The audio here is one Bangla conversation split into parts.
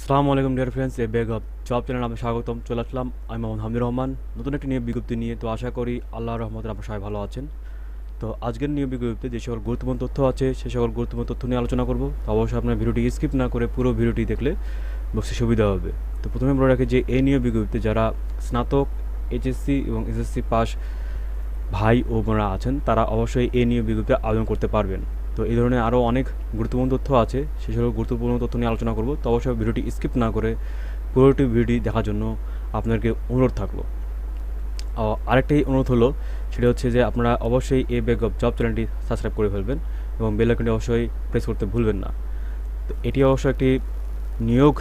আসসালামু আলাইকুম dear friends, A beg of job channel আমি স্বাগতম। চলে আসলাম আমি মোহাম্মদ হামিদুর রহমান নতুন একটি নিয়োগ বিজ্ঞপ্তি নিয়ে। তো আশা করি আল্লাহর রহমতে আপনারা সবাই ভালো আছেন। তো আজকের নিয়োগ বিজ্ঞপ্তিতে যে সকল গুরুত্বপূর্ণ তথ্য আছে সে সকল গুরুত্বপূর্ণ তথ্য নিয়ে আলোচনা করব। তো অবশ্যই আপনার ভিডিওটি স্কিপ না করে পুরো ভিডিওটি দেখলে বুঝতে সুবিধা হবে। তো প্রথমে বলে রাখি যে এই নিয়োগ বিজ্ঞপ্তিতে যারা স্নাতক, এইচএসসি এবং এসএসসি পাস ভাই ও বোনেরা আছেন তারা অবশ্যই এই নিয়োগ বিজ্ঞপ্তিতে আবেদন করতে পারবেন। তো এই ধরনের আরও অনেক গুরুত্বপূর্ণ তথ্য আছে, সেই সকল গুরুত্বপূর্ণ তথ্য নিয়ে আলোচনা করব। তো অবশ্যই ভিডিওটি স্কিপ না করে পুরোটি ভিডিওটি দেখার জন্য আপনাদেরকে অনুরোধ থাকলো। আরেকটি অনুরোধ হলো, সেটা হচ্ছে যে আপনারা অবশ্যই এই বেগ অফ জব চ্যানেলটি সাবস্ক্রাইব করে ফেলবেন এবং বেল আইকনটি অবশ্যই প্রেস করতে ভুলবেন না। তো এটি অবশ্যই একটি নিয়োগ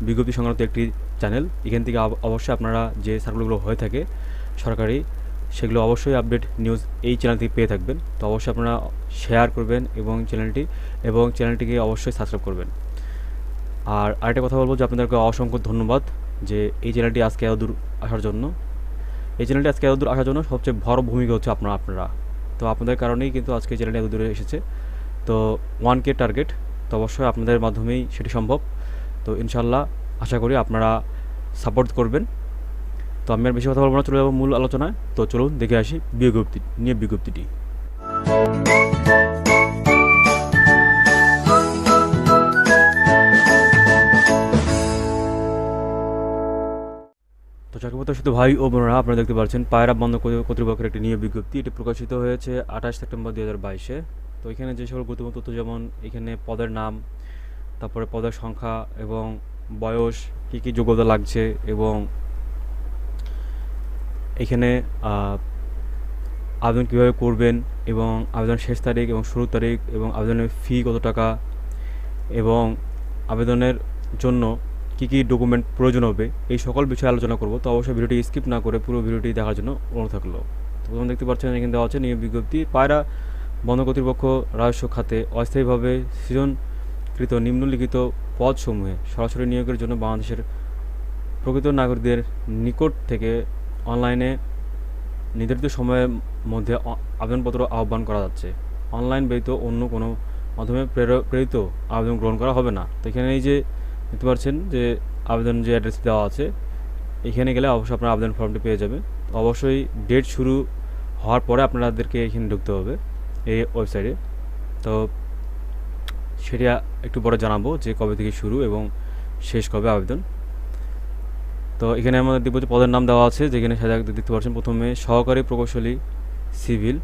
বিজ্ঞপ্তি সংক্রান্ত একটি চ্যানেল। এখান থেকে অবশ্যই আপনারা যে সার্কুলারগুলো হয়ে থাকে সরকারি, সেগুলো অবশ্যই আপডেট নিউজ এই চ্যানেল থেকে পেয়ে থাকবেন। তো অবশ্যই আপনারা শেয়ার করবেন এবং চ্যানেলটিকে অবশ্যই সাবস্ক্রাইব করবেন। আর আরেকটা কথা বলবো যে আপনাদেরকে অসংখ্য ধন্যবাদ যে এই চ্যানেলটি আজকে এতদূর আসার জন্য। সবচেয়ে বড় ভূমিকা হচ্ছে আপনারা। তো আপনাদের কারণেই কিন্তু আজকে এই চ্যানেলটি এত দূরে এসেছে। তো 1K টার্গেট, তো অবশ্যই আপনাদের মাধ্যমেই সেটি সম্ভব। তো ইনশাল্লাহ আশা করি আপনারা সাপোর্ট করবেন। তো আমি আর বেশি কথা বলবো না, চলে যাবো মূল আলোচনায়। তো চলুন দেখে আসি নিয়োগ বিজ্ঞপ্তিটি। তো চাকরিপত্র শুধু ভাই ও বোনেরা, আপনারা দেখতে পাচ্ছেন পায়রা বন্ধ কর্তৃপক্ষের একটি নিয়োগ বিজ্ঞপ্তি। এটি প্রকাশিত হয়েছে 28 সেপ্টেম্বর 2022-এ। তো এখানে যে সকল গুরুত্বপূর্ণ তথ্য, যেমন এখানে পদের নাম, তারপরে পদের সংখ্যা এবং বয়স, কী কী যোগ্যতা লাগছে, এবং এখানে আবেদন কীভাবে করবেন, এবং আবেদন শেষ তারিখ এবং শুরুর তারিখ, এবং আবেদনের ফি কত টাকা, এবং আবেদনের জন্য কী কী ডকুমেন্ট প্রয়োজন হবে, এই সকল বিষয়ে আলোচনা করব। তো অবশ্যই ভিডিওটি স্কিপ না করে পুরো ভিডিওটি দেখার জন্য অনুরোধ থাকলো। তো প্রথম দেখতে পাচ্ছেন এখানে দেওয়া আছে নিয়োগ বিজ্ঞপ্তি। পায়রা বন্ধ কর্তৃপক্ষ রাজস্ব খাতে অস্থায়ীভাবে সৃজনকৃত নিম্নলিখিত পদসমূহে সরাসরি নিয়োগের জন্য বাংলাদেশের প্রকৃত নাগরিকদের নিকট থেকে অনলাইনে নির্ধারিত সময়ের মধ্যে আবেদনপত্র আহ্বান করা যাচ্ছে। অনলাইন ব্যতীত অন্য কোনো মাধ্যমে প্রেরিত আবেদন গ্রহণ করা হবে না। তো এখানে এই যে দেখতে পাচ্ছেন যে আবেদন যে অ্যাড্রেস দেওয়া আছে, এখানে গেলে অবশ্যই আপনার আবেদন ফর্মটি পেয়ে যাবে। অবশ্যই ডেট শুরু হওয়ার পরে আপনাদেরকে এখানে ঢুকতে হবে এই ওয়েবসাইটে। তো সেটা একটু পরে জানাবো যে কবে থেকে শুরু এবং শেষ কবে আবেদন। তো এখানে আমাদের দেখবো যে পদের নাম দেওয়া আছে, যেখানে সাজা দেখতে পাচ্ছেন প্রথমে সহকারী প্রকৌশলী সিভিল,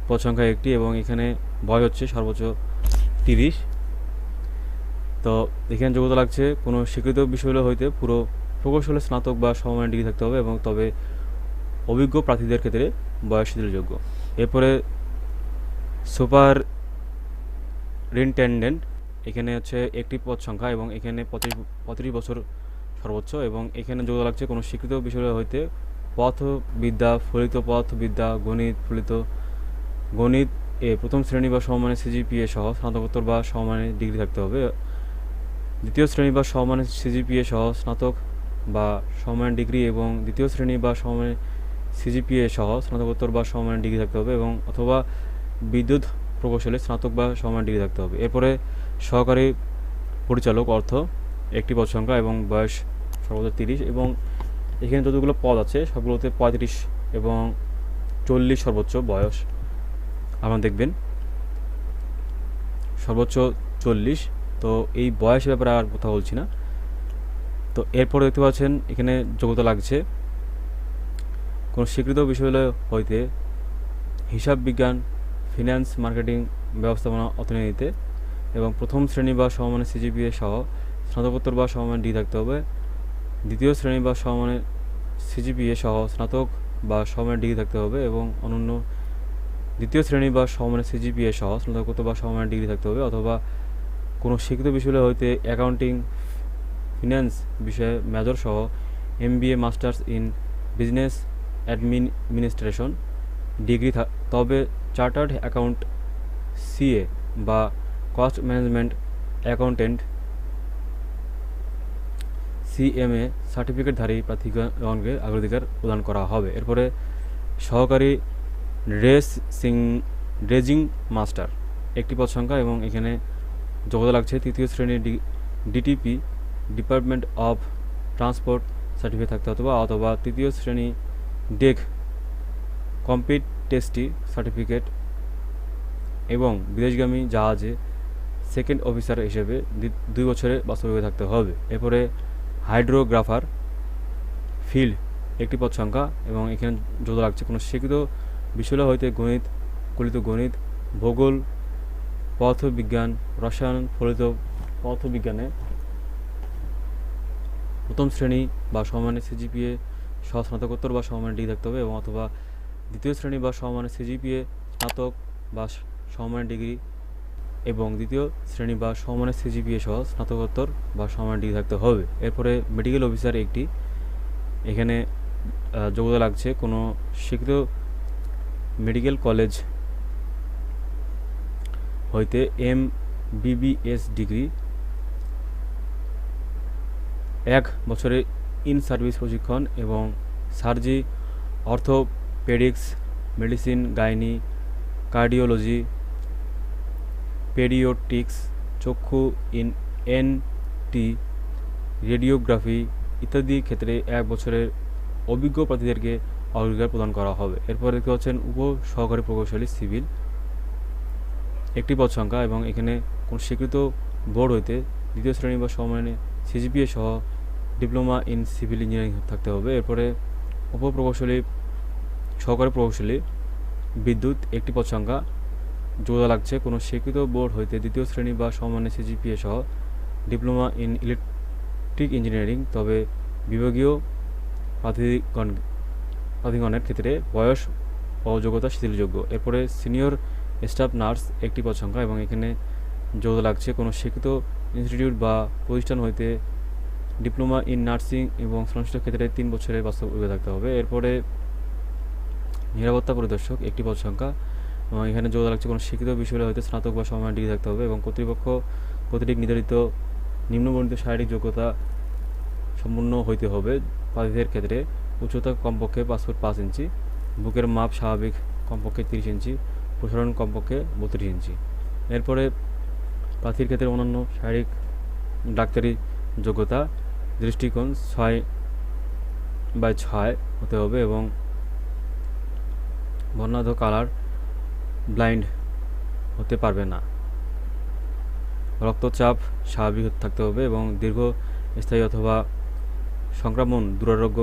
পদ সংখ্যা 1টি, এবং এখানে বয়স হচ্ছে সর্বোচ্চ 30। তো এখানে যোগ্যতা লাগছে কোনো স্বীকৃত বিশ্ববিদ্যালয় হইতে পুরো প্রকৌশলে স্নাতক বা সমমানের ডিগ্রি থাকতে হবে, এবং তবে অভিজ্ঞ প্রার্থীদের ক্ষেত্রে বয়স শিথিলযোগ্য। এরপরে সুপারিনটেনডেন্ট, এখানে হচ্ছে 1টি পদ সংখ্যা, এবং এখানে 35 বছর সর্বোচ্চ, এবং এখানে যোগ্যতা লাগছে কোনো স্বীকৃত বিশ্ববিদ্যালয় হইতে পথবিদ্যা, ফলিত পথবিদ্যা, গণিত প্রথম শ্রেণী বা সমমানের সিজিপিএ সহ স্নাতকোত্তর বা সমমানের ডিগ্রি থাকতে হবে। দ্বিতীয় শ্রেণী বা সমমানের সিজিপিএ সহ স্নাতক বা সমমানের ডিগ্রি, এবং দ্বিতীয় শ্রেণী বা সমমানের সিজিপিএ সহ স্নাতকোত্তর বা সমমানের ডিগ্রি থাকতে হবে, এবং অথবা বিদ্যুৎ প্রকৌশলে স্নাতক বা সমমানের ডিগ্রি থাকতে হবে। এরপরে সহকারী পরিচালক অর্থ 1টি পদ সংখ্যা, এবং বয়স সর্বোচ্চ 30, এবং এখানে যতগুলো পদ আছে সবগুলোতে 35 এবং 40 সর্বোচ্চ বয়স আপনারা দেখবেন, সর্বোচ্চ 40। তো এই বয়সের ব্যাপারে আর কথা বলছি না। তো এরপর দেখতে পাচ্ছেন এখানে যোগ্যতা লাগছে কোনো স্বীকৃত বিশ্ববিদ্যালয় হইতে হিসাব বিজ্ঞান, ফিন্যান্স, মার্কেটিং, ব্যবস্থাপনা, অর্থনীতিতে, এবং প্রথম শ্রেণী বা সমমানের সিজিপিএ সহ স্নাতকোত্তর বা সমমানের ডিগ্রি থাকতে হবে। দ্বিতীয় শ্রেণী বা সমমানের সিজিপিএ সহ স্নাতক বা সমমানের ডিগ্রি থাকতে হবে, এবং অনন্য দ্বিতীয় শ্রেণী বা সমমানের সিজিপিএ সহ স্নাতকোত্তর বা সমমানের ডিগ্রি থাকতে হবে, অথবা কোনো স্বীকৃত বিশ্ববিদ্যালয় হইতে অ্যাকাউন্টিং, ফিন্যান্স বিষয়ে মেজর সহ MBA, masters in business administration degree, তবে চার্টার্ড অ্যাকাউন্ট CA বা কস্ট ম্যানেজমেন্ট অ্যাকাউন্টেন্ট CMA সার্টিফিকেটধারী প্রার্থীগণকে অগ্রাধিকার প্রদান করা হবে। এরপরে সহকারী ড্রেজিং মাস্টার 1টি পদ সংখ্যা, এবং এখানে যোগ্যতা লাগছে তৃতীয় শ্রেণীর DTP department of transport certificate থাকতে হবে অথবা তৃতীয় শ্রেণী ডেক কম্পিটেন্সি সার্টিফিকেট এবং বিদেশগামী জাহাজে সেকেন্ড অফিসার হিসেবে 2 বছরের বাস্তবিক থাকতে হবে। এরপরে হাইড্রোগ্রাফার ফিল্ড একটি পদ সংখ্যা এবং এখানে যোগ লাগছে কোনো স্বীকৃত বিষয় হইতে গণিত, কলিত গণিত, ভূগোল, পদার্থবিজ্ঞান, রসায়ন, ফলিত পদার্থবিজ্ঞানে প্রথম শ্রেণী বা সমমানের সিজিপিএ সহ স্নাতকোত্তর বা সমমানের ডিগ্রি থাকতে হবে এবং অথবা দ্বিতীয় শ্রেণী বা সমমানের সিজিপিএ স্নাতক বা সমমানের ডিগ্রি এবং দ্বিতীয় শ্রেণী বা সমমানের সিজিপিএ সহ স্নাতকোত্তর বা সমমানের ডিগ্রি থাকতে হবে। এরপরে মেডিকেল অফিসার একটি, এখানে যোগ্যতা লাগছে কোনো স্বীকৃত মেডিকেল কলেজ হইতে MBBS ডিগ্রি, 1 বছরের ইন সার্ভিস প্রশিক্ষণ এবং surgery, orthopaedics, medicine, gynae, cardiology, paediatrics, চক্ষু, এনটি, রেডিওগ্রাফি ইত্যাদি ক্ষেত্রে 1 বছরের অভিজ্ঞ প্রার্থীদেরকে অগ্রাধিকার প্রদান করা হবে। এরপর দেখতে পাচ্ছেন উপ সহকারী প্রকৌশলী সিভিল একটি পদ সংখ্যা এবং এখানে কোন স্বীকৃত বোর্ড হইতে দ্বিতীয় শ্রেণী বা সমমানের সিজিপিএ সহ ডিপ্লোমা ইন সিভিল ইঞ্জিনিয়ারিং থাকতে হবে। এরপরে উপপ্রকৌশলী সহকারী প্রকৌশলী বিদ্যুৎ একটি পদ সংখ্যা, যোগ্যতা লাগছে কোনো স্বীকৃত বোর্ড হইতে দ্বিতীয় শ্রেণী বা সমমানের সিজিপিএ সহ ডিপ্লোমা ইন ইলেকট্রিক ইঞ্জিনিয়ারিং, তবে বিভাগীয় প্রার্থীগণের ক্ষেত্রে বয়স ও যোগ্যতা শিথিলযোগ্য। এরপরে সিনিয়র স্টাফ নার্স একটি পদ সংখ্যা এবং এখানে যোগ্যতা লাগছে কোনো স্বীকৃত ইনস্টিটিউট বা প্রতিষ্ঠান হইতে ডিপ্লোমা ইন নার্সিং এবং সংশ্লিষ্ট ক্ষেত্রে 3 বছরের বাস্তব অভিজ্ঞতা থাকতে হবে। এরপরে নিরাপত্তা পরিদর্শক একটি পদ সংখ্যা এবং এখানে যোগ্যতা লাগছে কোনো স্বীকৃত বিশ্ববিদ্যালয় হইতে স্নাতক বা সমমানের ডিগ্রি থাকতে হবে এবং কর্তৃপক্ষ কর্তৃক নির্ধারিত নিম্নবর্ণিত শারীরিক যোগ্যতা সম্পূর্ণ হইতে হবে। প্রার্থীদের ক্ষেত্রে উচ্চতা কমপক্ষে 5 ফুট 5 ইঞ্চি, বুকের মাপ স্বাভাবিক কমপক্ষে 30 ইঞ্চি, প্রসারণ কমপক্ষে 32 ইঞ্চি। এরপরে প্রার্থীর ক্ষেত্রে অন্যান্য শারীরিক ডাক্তারি যোগ্যতা দৃষ্টিকোণ 6/6 হতে হবে এবং বর্ণাঢ্য কালার ব্লাইন্ড হতে পারবে না। রক্তচাপ স্বাভাবিক থাকতে হবে এবং দীর্ঘস্থায়ী অথবা সংক্রমণ দুরারোগ্য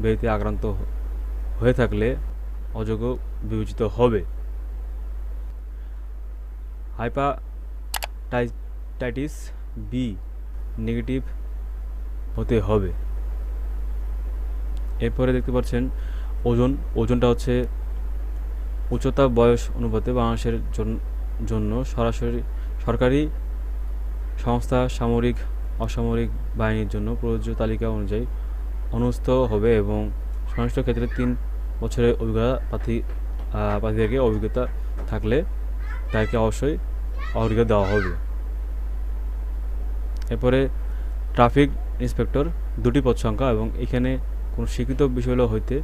ব্যাধিতে আক্রান্ত হয়ে থাকলে অযোগ্য বিবেচিত হবে। হাইপাটাইটিস বি নেগেটিভ হতে হবে। এরপরে দেখতে পাচ্ছেন ওজনটা হচ্ছে উচ্চতা বয়স অনুপাতে বাংলাদেশের জন্য সরাসরি সরকারি সংস্থা, সামরিক, অসামরিক বাহিনীর জন্য প্রযোজ্য তালিকা অনুযায়ী অনুস্থ হবে এবং সংশ্লিষ্ট ক্ষেত্রে 3 বছরের অভিজ্ঞতা প্রার্থীদেরকে অভিজ্ঞতা থাকলে তাকে অবশ্যই অগ্রাধিকার দেওয়া হবে। এরপরে ট্রাফিক ইন্সপেক্টর 2টি পদ সংখ্যা এবং এখানে কোনো স্বীকৃত বিষয় হইতে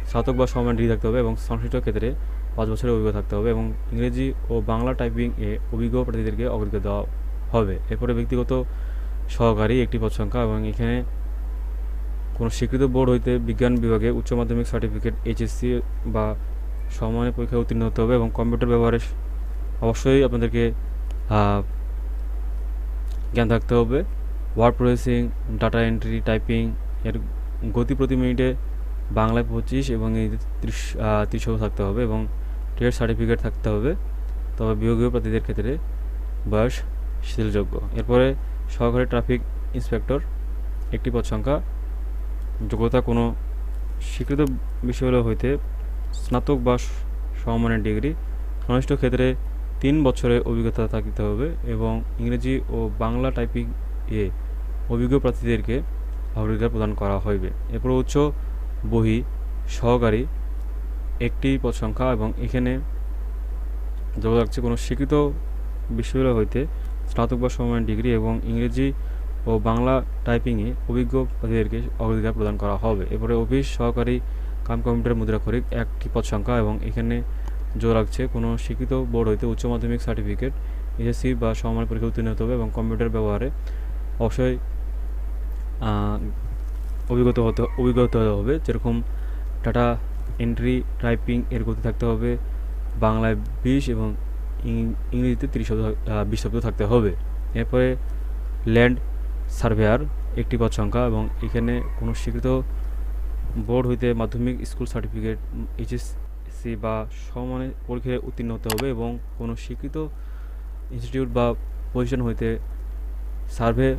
স্নাতক বা সমমানের ডিগ্রি থাকতে হবে এবং সংশ্লিষ্ট ক্ষেত্রে 5 বছরের অভিজ্ঞতা থাকতে হবে এবং ইংরেজি ও বাংলা টাইপিং এ অভিজ্ঞ প্রার্থীদেরকে অগ্রাধিকার দেওয়া হবে। এরপরে ব্যক্তিগত সহকারী একটি পদ সংখ্যা এবং এখানে কোনো স্বীকৃত বোর্ড হইতে বিজ্ঞান বিভাগে উচ্চ মাধ্যমিক সার্টিফিকেট HSC বা সমমানের পরীক্ষায় উত্তীর্ণ হতে হবে এবং কম্পিউটার ব্যবহারে অবশ্যই আপনাদেরকে জ্ঞান থাকতে হবে। Word processing, data entry, typing এর গতি প্রতি মিনিটে বাংলায় 25 এবং ইংরেজিতে 30 থাকতে হবে এবং ট্রেড সার্টিফিকেট থাকতে হবে, তবে বিভাগীয় প্রার্থীদের ক্ষেত্রে বয়স শিথিলযোগ্য। এরপরে সহকারী ট্রাফিক ইন্সপেক্টর একটি পদ সংখ্যা, যোগ্যতা কোনো স্বীকৃত বিশ্ববিদ্যালয় হইতে স্নাতক বা সমমানের ডিগ্রি, সংশ্লিষ্ট ক্ষেত্রে 3 বছরের অভিজ্ঞতা থাকতে হবে এবং ইংরেজি ও বাংলা টাইপিং এ অভিজ্ঞ প্রার্থীদেরকে অগ্রাধিকার প্রদান করা হইবে। এরপর উচ্চ বহি সহকারী একটি পদ সংখ্যা এবং এখানে যোগ্যতা লাগছে কোনো স্বীকৃত বিশ্ববিদ্যালয় হইতে স্নাতক বা সমমানের ডিগ্রি এবং ইংরেজি ও বাংলা টাইপিংয়ে অভিজ্ঞ প্রার্থীদেরকে অগ্রাধিকার প্রদান করা হবে। এরপরে অফিস সহকারী কম্পিউটার মুদ্রাক্ষরিক একটি পদ সংখ্যা এবং এখানে যোগ লাগছে কোনো স্বীকৃত বোর্ড হইতে উচ্চ মাধ্যমিক সার্টিফিকেট HSC বা সমমানের পরীক্ষা উত্তীর্ণ হতে হবে এবং কম্পিউটার ব্যবহারে অবশ্যই অভিজ্ঞতা হতে হবে, যেরকম ডাটা এন্ট্রি, টাইপিং এর গতি থাকতে হবে, বাংলায় 20 এবং ইংরেজিতে 20 শব্দ থাকতে হবে। এরপরে ল্যান্ড সার্ভেয়ার, একটি পদ সংখ্যা, এবং এখানে কোনো স্বীকৃত বোর্ড হইতে মাধ্যমিক স্কুল সার্টিফিকেট, এইচএসসি বা সমমানের পরীক্ষায় উত্তীর্ণ হতে হবে, এবং কোনো স্বীকৃত ইনস্টিটিউট বা প্রতিষ্ঠান হইতে সার্ভে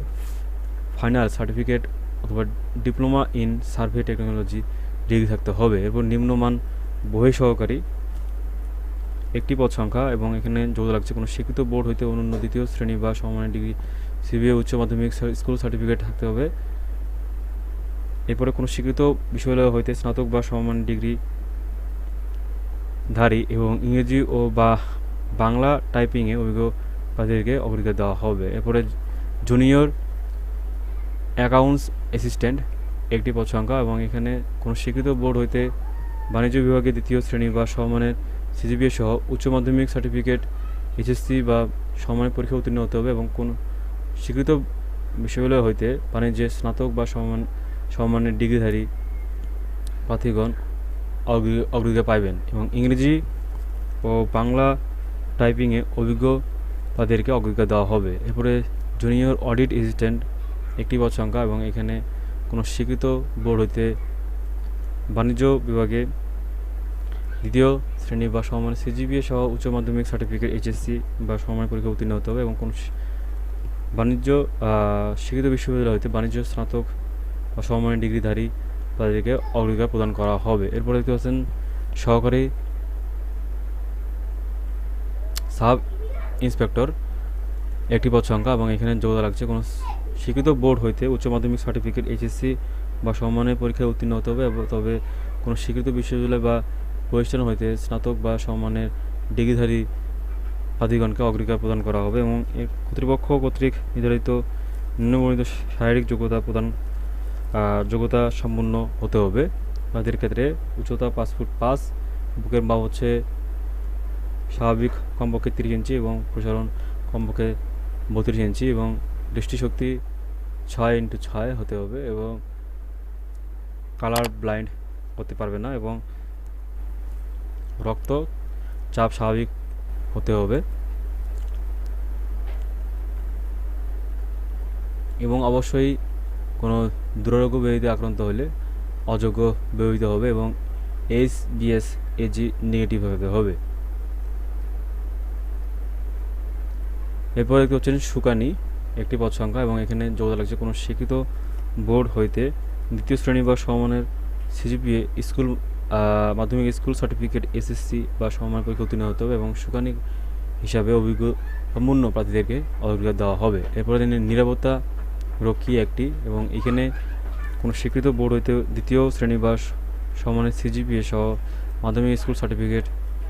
ফাইনাল সার্টিফিকেট অথবা diploma in survey technology degree থাকতে হবে। এরপর নিম্নমান বহি সহকারী, একটি পদ সংখ্যা, এবং এখানে যোগ্যতা লাগছে কোনো স্বীকৃত বোর্ড হইতে অনন্য দ্বিতীয় শ্রেণী বা সমমানের ডিগ্রি, সিবিএ উচ্চ মাধ্যমিক স্কুল সার্টিফিকেট থাকতে হবে। এরপরে কোনো স্বীকৃত বিশ্ববিদ্যালয় হইতে স্নাতক বা সমমানের ডিগ্রি ধারী এবং ইংরেজি ও বা বাংলা টাইপিংয়ে অভিজ্ঞ প্রার্থীদেরকে অগ্রাধিকার দেওয়া হবে। এরপরে জুনিয়র অ্যাকাউন্টস অ্যাসিস্ট্যান্ট, একটি পদ সংখ্যা, এবং এখানে কোনো স্বীকৃত বোর্ড হইতে বাণিজ্য বিভাগে দ্বিতীয় শ্রেণী বা সমমানের সিজিপিএ সহ উচ্চ মাধ্যমিক সার্টিফিকেট, এইচএসসি বা সমমানের পরীক্ষা উত্তীর্ণ হতে হবে, এবং কোনো স্বীকৃত বিশ্ববিদ্যালয় হইতে বাণিজ্যে স্নাতক বা সমমানের ডিগ্রিধারী প্রার্থীগণ অগ্রাধিকার পাইবেন, এবং ইংরেজি ও বাংলা টাইপিংয়ে অভিজ্ঞ প্রার্থীদেরকে অগ্রাধিকার দেওয়া হবে। এরপরে জুনিয়র অডিট অ্যাসিস্ট্যান্ট, একটি পদ সংখ্যা, এবং এখানে কোনো স্বীকৃত বোর্ড হইতে বাণিজ্য বিভাগে দ্বিতীয় শ্রেণী বা সমমানের সিজিপিএ সহ উচ্চ মাধ্যমিক সার্টিফিকেট, এইচএসসি বা সমমানের পরীক্ষা উত্তীর্ণ হতে হবে, এবং কোনো বাণিজ্য স্বীকৃত বিশ্ববিদ্যালয় হইতে বাণিজ্য স্নাতক বা সমমানের ডিগ্রিধারী তাদেরকে অগ্রাধিকার প্রদান করা হবে। এরপরে দেখতে পাচ্ছেন সহকারী সাব ইন্সপেক্টর, একটি পদ সংখ্যা, এবং এখানে যোগ্যতা লাগছে কোনো স্বীকৃত বোর্ড হইতে উচ্চ মাধ্যমিক সার্টিফিকেট, এইচএসসি বা সমমানের পরীক্ষায় উত্তীর্ণ হতে হবে, তবে কোনো স্বীকৃত বিশ্ববিদ্যালয় বা প্রতিষ্ঠান হইতে স্নাতক বা সমমানের ডিগ্রিধারী প্রার্থীগণকে অগ্রাধিকার প্রদান করা হবে, এবং এর কর্তৃপক্ষ কর্তৃক নির্ধারিত নিম্নবর্ণিত শারীরিক যোগ্যতা সম্পন্ন হতে হবে। তাদের ক্ষেত্রে উচ্চতা 5 ফুট 5, বুকের মাপ হচ্ছে স্বাভাবিক কমপক্ষে 30 ইঞ্চি এবং প্রসারণ কমপক্ষে 32 ইঞ্চি, এবং দৃষ্টিশক্তি 6x6 হতে হবে, এবং কালার ব্লাইন্ড করতে পারবে না, এবং রক্ত চাপ স্বাভাবিক হতে হবে, এবং অবশ্যই কোনো দুরারোগ্য ব্যাধিতে আক্রান্ত হলে অযোগ্য বিবেচিত হবে, এবং HbS Ag নেগেটিভ হতে হবে। এরপর দেখতে হচ্ছেন শুকানি, একটি পদ সংখ্যা, এবং এখানে যোগ্যতা লাগছে কোনো স্বীকৃত বোর্ড হইতে দ্বিতীয় শ্রেণী বা সমমানের সিজিপিএ স্কুল মাধ্যমিক স্কুল সার্টিফিকেট, এসএসসি বা সমমানের পরীক্ষা উত্তীর্ণ হতে হবে, এবং শুকানি হিসাবে অভিজ্ঞ সম্পূর্ণ প্রার্থীদেরকে অগ্রাধিকার দেওয়া হবে। এরপরে নিরাপত্তা রক্ষী একটি, এবং এখানে কোনো স্বীকৃত বোর্ড হইতে দ্বিতীয় শ্রেণী বা সমমানের সিজিপিএ সহ মাধ্যমিক স্কুল সার্টিফিকেট,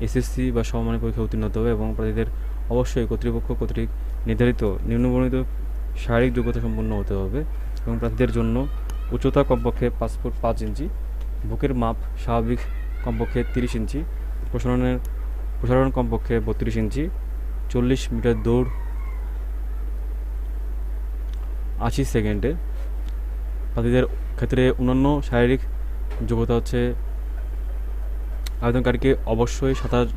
এসএসসি বা সমমানের পরীক্ষা উত্তীর্ণ হতে হবে, এবং প্রার্থীদের অবশ্যই কর্তৃপক্ষ কর্তৃক নির্ধারিত নিম্নবর্ণিত শারীরিক যোগ্যতা সম্পন্ন হতে হবে, এবং প্রার্থীদের জন্য উচ্চতা কমপক্ষে 5 ফুট 5 ইঞ্চি, বুকের মাপ স্বাভাবিক কমপক্ষে 30 ইঞ্চি, প্রসারণ কমপক্ষে 32 ইঞ্চি, 40 মিটার দৌড় 80 সেকেন্ডে। প্রার্থীদের ক্ষেত্রে অন্যান্য শারীরিক যোগ্যতা হচ্ছে আবেদনকারীকে অবশ্যই সাঁতার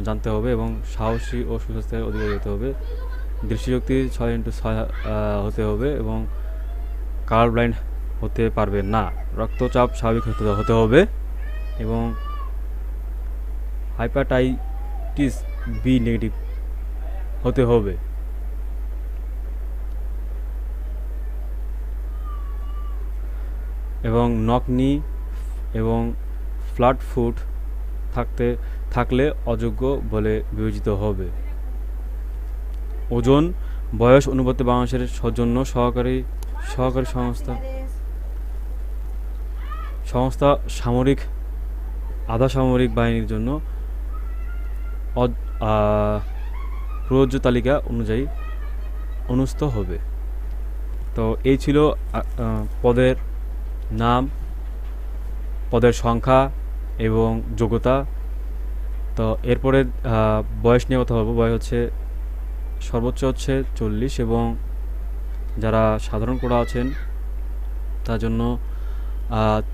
জানতে হবে, এবং সাহসী ও সুস্বাস্থ্যের অধিকারী হতে হবে, দৃষ্টিশক্তি 6x6 হতে হবে, এবং কালার ব্লাইন্ড হতে পারবে না, রক্তচাপ স্বাভাবিক হতে হবে, এবং হাইপাটাইটিস বি নেগেটিভ হতে হবে। এবং নকনি এবং ফ্ল্যাট ফুট থাকলে অযোগ্য বলে বিবেচিত হবে। ওজন, বয়স অনুপাতে বাংলাদেশের জন্য সহকারী সংস্থা সামরিক, আধা সামরিক বাহিনীর জন্য প্রযোজ্য তালিকা অনুযায়ী অনুষ্ঠিত হবে। তো এই ছিল পদের নাম, পদের সংখ্যা এবং যোগ্যতা। তো এরপরে বয়স নিয়ে কথা বলবো। বয়স হচ্ছে সর্বোচ্চ হচ্ছে 40, এবং যারা সাধারণ কোটা আছেন তার জন্য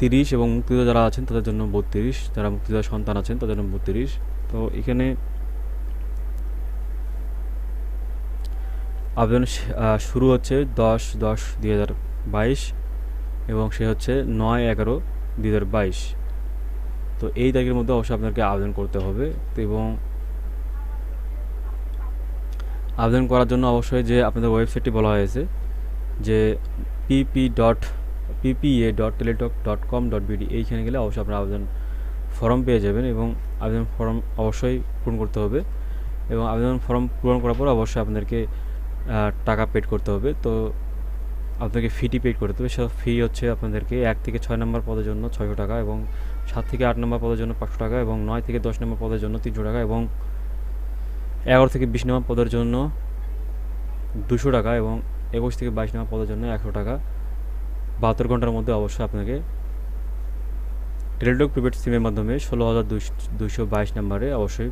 30, এবং মুক্তিযোদ্ধা যারা আছেন তাদের জন্য 32, যারা মুক্তিযোদ্ধার সন্তান আছেন তাদের জন্য 32। তো এখানে আবেদন শুরু হচ্ছে 10/10/2022 এবং সে হচ্ছে 9/11/2022। তো এই তারিখের মধ্যে অবশ্যই আপনাকে আবেদন করতে হবে। তো এবং আবেদন করার জন্য অবশ্যই যে আপনাদের ওয়েবসাইটটি বলা হয়েছে যে ppa.teletalk.com.bd, এইখানে গেলে অবশ্যই আপনার আবেদন ফর্ম পেয়ে যাবেন এবং আবেদন ফর্ম অবশ্যই পূরণ করতে হবে। এবং আবেদন ফর্ম পূরণ করার পর অবশ্যই আপনাদেরকে টাকা পেড করতে হবে। তো আপনাকে ফিটি পেড করতে হবে। সব ফি হচ্ছে আপনাদেরকে 1 থেকে 6 নম্বর পদের জন্য 600 টাকা, এবং 7 থেকে 8 নম্বর পদের জন্য 500 টাকা, এবং 9 থেকে 10 নম্বর পদের জন্য 300 টাকা, এবং 11 থেকে 20 নম্বর পদের জন্য 200 টাকা, এবং 21 থেকে 22 নম্বর পদের জন্য 100 টাকা। 72 ঘন্টার মধ্যে অবশ্যই আপনাকে টেলিটক প্রিপেড সিমের মাধ্যমে 16,222 নম্বরে অবশ্যই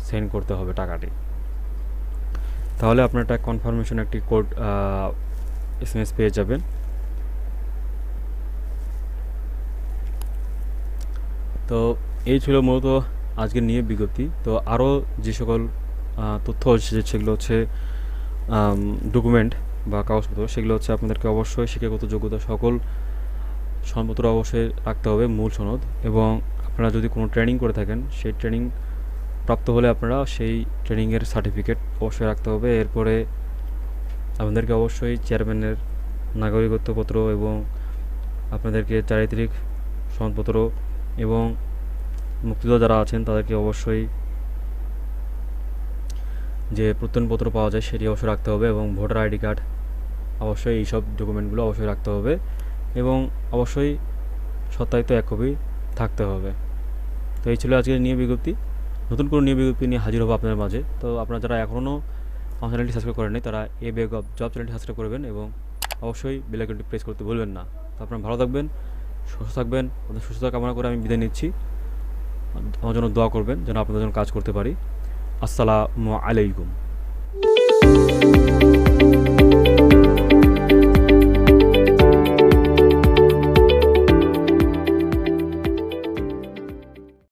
সেন্ড করতে হবে টাকাটি। তাহলে আপনার একটা কনফার্মেশন একটি কোড SMS পেয়ে যাবেন। তো এই ছিল মূলত আজকের নিয়ে বিজ্ঞপ্তি। তো আরও যে সকল তথ্য সেগুলো হচ্ছে ডকুমেন্ট বা কাগজপত্র, সেগুলো হচ্ছে আপনাদেরকে অবশ্যই শিক্ষাগত যোগ্যতা সকল সনদপত্র অবশ্যই রাখতে হবে, মূল সনদ। এবং আপনারা যদি কোনো ট্রেনিং করে থাকেন, সেই ট্রেনিং প্রাপ্ত হলে আপনারা সেই ট্রেনিংয়ের সার্টিফিকেট অবশ্যই রাখতে হবে। এরপরে আপনাদেরকে অবশ্যই চেয়ারম্যানের নাগরিকত্বপত্র এবং আপনাদেরকে চারিত্রিক সনদপত্র এবং মুক্তিযোদ্ধা যারা আছেন তাদেরকে অবশ্যই যে প্রত্যয়নপত্র পাওয়া যায় সেটি অবশ্যই রাখতে হবে, এবং ভোটার আইডি কার্ড, অবশ্যই এইসব ডকুমেন্টগুলো অবশ্যই রাখতে হবে, এবং অবশ্যই সত্যায়িত 1 কপি থাকতে হবে। তো এই ছিল আজকের নিয়ে বিজ্ঞপ্তি। নতুন কোনো নিয়ে বিজ্ঞপ্তি নিয়ে হাজির হবো আপনাদের মাঝে। তো আপনারা যারা এখনও আমার চ্যানেলটি সাবস্ক্রাইব করেন নাই তারা এ বেগ অফ জব চ্যানেলটি সাবস্ক্রাইব করবেন এবং অবশ্যই বেল আইকনটি প্রেস করতে ভুলবেন না। তো আপনারা ভালো থাকবেন, সুস্থ থাকবেন। আপনাদের সুস্থতা কামনা করে আমি বিদায় নিচ্ছি। আমার জন্য দোয়া করবেন যেন আপনাদের জন্য কাজ করতে পারি। আসসালামু আলাইকুম।